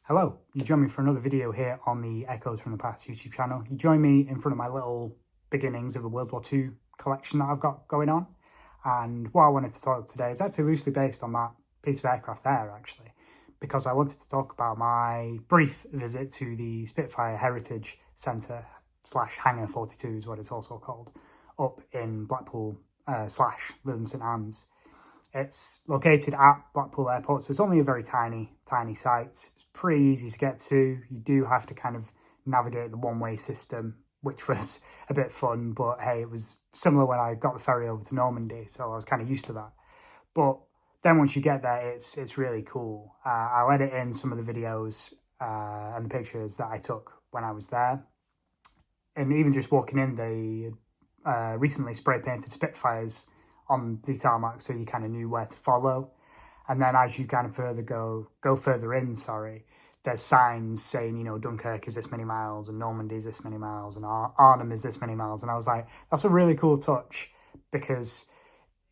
Hello, you join me for another video here on the Echoes from the Past YouTube channel. You join me in front of my little beginnings of the World War II collection that I've got going on. And what I wanted to talk today is actually loosely based on that piece of aircraft there, actually, because I wanted to talk about my brief visit to the Spitfire Heritage Centre / Hangar 42 is what it's also called, up in Blackpool / Lytham St Annes. It's located at Blackpool Airport, so it's only a very tiny site. It's pretty easy to get to. You do have to kind of navigate the one-way system, which was a bit fun, but hey, it was similar when I got the ferry over to Normandy, so I was kind of used to that. But then once you get there, it's really cool. I'll edit in some of the videos and the pictures that I took when I was there. And even just walking in, they recently spray-painted Spitfires on the tarmac, so you kind of knew where to follow. And then as you kind of go further in, there's signs saying, you know, Dunkirk is this many miles and Normandy is this many miles and Arnhem is this many miles. And I was like, that's a really cool touch, because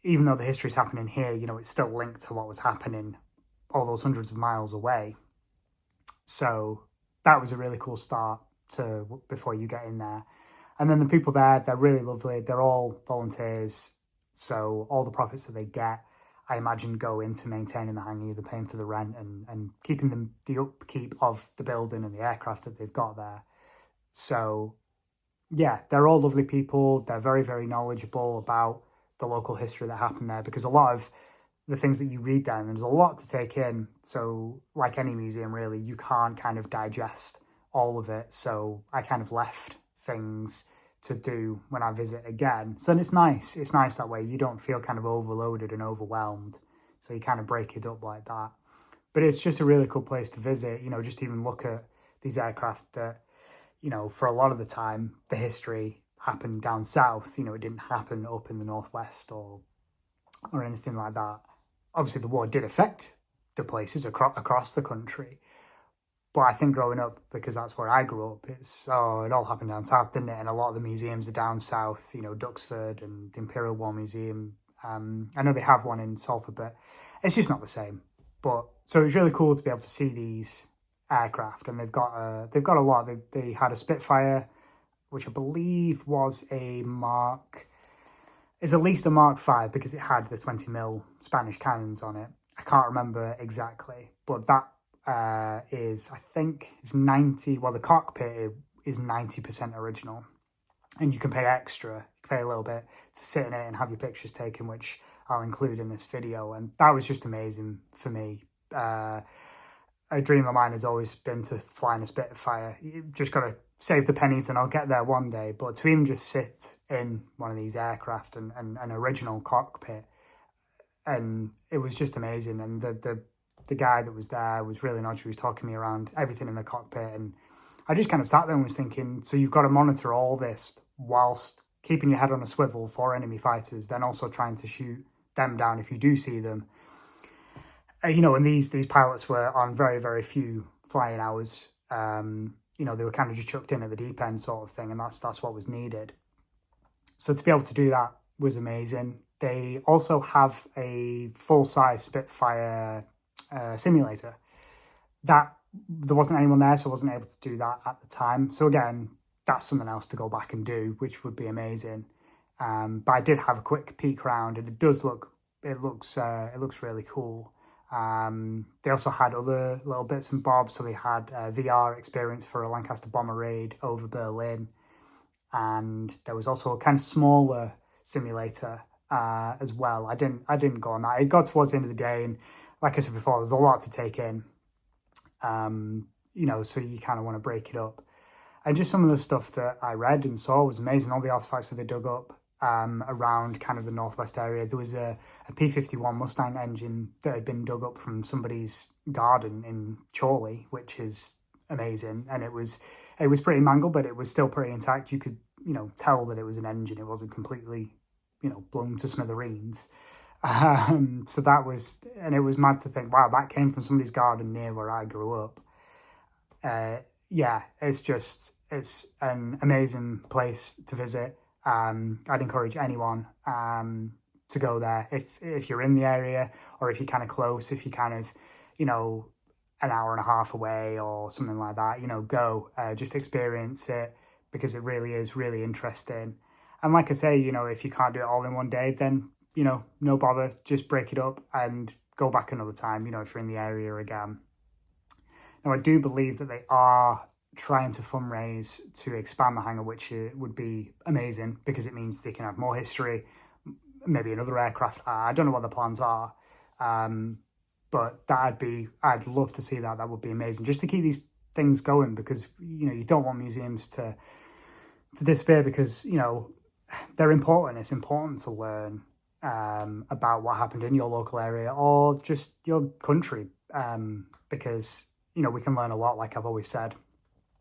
even though the history's happening here, you know, it's still linked to what was happening all those hundreds of miles away. So that was a really cool start to before you get in there. And then the people there, they're really lovely. They're all volunteers. So all the profits that they get, I imagine, go into maintaining the hangar, either paying for the rent and keeping the upkeep of the building and the aircraft that they've got there. So yeah, they're all lovely people. They're very, very knowledgeable about the local history that happened there, because a lot of the things that you read down, there's a lot to take in. So like any museum, really, you can't kind of digest all of it. So I kind of left things to do when I visit again. So it's nice that way. You don't feel kind of overloaded and overwhelmed. So you kind of break it up like that. But it's just a really cool place to visit, you know, just even look at these aircraft that, you know, for a lot of the time, the history happened down south. You know, it didn't happen up in the northwest or anything like that. Obviously, the war did affect the places across the country. But I think growing up, because that's where I grew up, it all happened down south, didn't it? And a lot of the museums are down south, you know, Duxford and the Imperial War Museum. I know they have one in Salford, but it's just not the same. But so it was really cool to be able to see these aircraft, and they've got a lot. They had a Spitfire, which I believe was at least a Mark V, because it had the 20mm Spanish cannons on it. I can't remember exactly, but that is, I think, it's 90, well, the cockpit is 90% original, and you can pay extra, you can pay a little bit to sit in it and have your pictures taken, which I'll include in this video. And that was just amazing for me. A dream of mine has always been to fly in a Spitfire. You just got to save the pennies and I'll get there one day. But to even just sit in one of these aircraft and an original cockpit, and it was just amazing. And the guy that was there was really nice. He was talking me around everything in the cockpit, and I just kind of sat there and was thinking, so you've got to monitor all this whilst keeping your head on a swivel for enemy fighters, then also trying to shoot them down if you do see them. You know, and these pilots were on very, very few flying hours. You know, they were kind of just chucked in at the deep end sort of thing, and that's what was needed. So to be able to do that was amazing. They also have a full-size Spitfire simulator. That there wasn't anyone there, so I wasn't able to do that at the time. So again, that's something else to go back and do, which would be amazing. But I did have a quick peek around, and it looks really cool. They also had other little bits and bobs. So they had VR experience for a Lancaster bomber raid over Berlin, and there was also a kind of smaller simulator as well. I didn't go on that. It got towards the end of the day, and like I said before, there's a lot to take in, you know, so you kind of want to break it up. And just some of the stuff that I read and saw was amazing. All the artifacts that they dug up around kind of the northwest area. There was a P-51 Mustang engine that had been dug up from somebody's garden in Chorley, which is amazing. And it was pretty mangled, but it was still pretty intact. You could, you know, tell that it was an engine. It wasn't completely, you know, blown to smithereens. So that was, and it was mad to think, wow, that came from somebody's garden near where I grew up. Yeah, it's an amazing place to visit. I'd encourage anyone to go there if you're in the area, or if you're kind of close, if you kind of, you know, an hour and a half away or something like that, go, just experience it, because it really is really interesting. And like I say, if you can't do it all in one day, then, no bother, just break it up and go back another time, if you're in the area again. Now, I do believe that they are trying to fundraise to expand the hangar, which would be amazing, because it means they can have more history, maybe another aircraft. I don't know what the plans are, but I'd love to see that. That would be amazing, just to keep these things going, because, you don't want museums to disappear, because, they're important. It's important to learn about what happened in your local area or just your country, because, we can learn a lot, like I've always said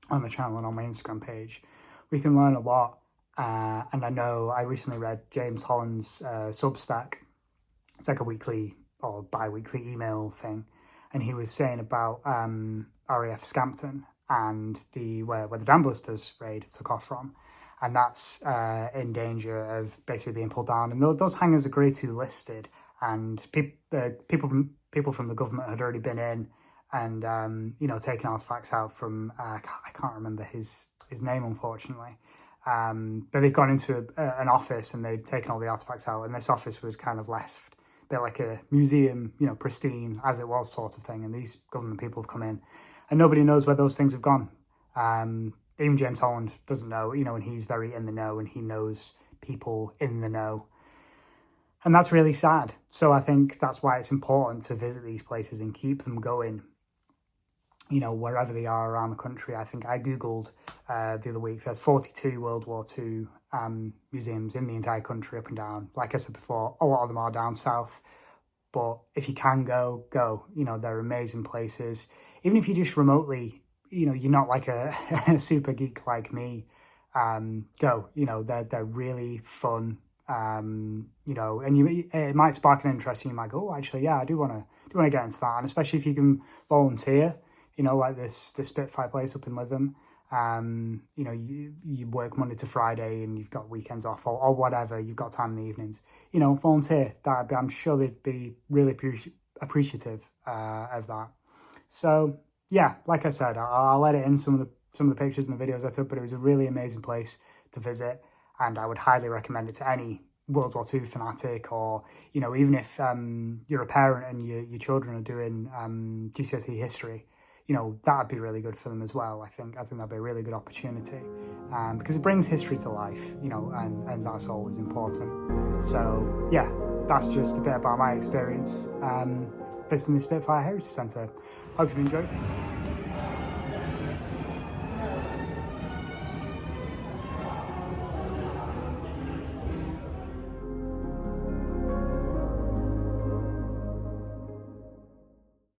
on the channel and on my Instagram page. We can learn a lot, and I know I recently read James Holland's Substack. It's like a weekly or bi-weekly email thing, and he was saying about RAF Scampton and where the Dam Busters raid took off from, and that's in danger of basically being pulled down. And those hangars are grade 2 listed, and people from the government had already been in and taken artifacts out from I can't remember his name, unfortunately, but they've gone into an office and they've taken all the artifacts out, and this office was kind of left a bit like a museum, pristine as it was, sort of thing. And these government people have come in and nobody knows where those things have gone. Even James Holland doesn't know, and he's very in the know, and he knows people in the know. And that's really sad. So I think that's why it's important to visit these places and keep them going, wherever they are around the country. I think I Googled the other week, there's 42 World War II museums in the entire country, up and down. Like I said before, a lot of them are down south. But if you can go. They're amazing places. Even if you just remotely, you're not like a super geek like me, go. They're really fun. And it might spark an interest, and you might go, oh, actually, yeah, I do want to get into that. And especially if you can volunteer, like this Spitfire place up in Lytham, you work Monday to Friday and you've got weekends off or whatever, you've got time in the evenings, volunteer. I'm sure they'd be really appreciative of that. So yeah, like I said, I'll edit in some of the pictures and the videos I took, but it was a really amazing place to visit, and I would highly recommend it to any World War II fanatic, or even if you're a parent and your children are doing GCSE history, that would be really good for them as well. I think that'd be a really good opportunity, because it brings history to life, and that's always important. So yeah, that's just a bit about my experience visiting the Spitfire Heritage Centre. Hope you've enjoyed.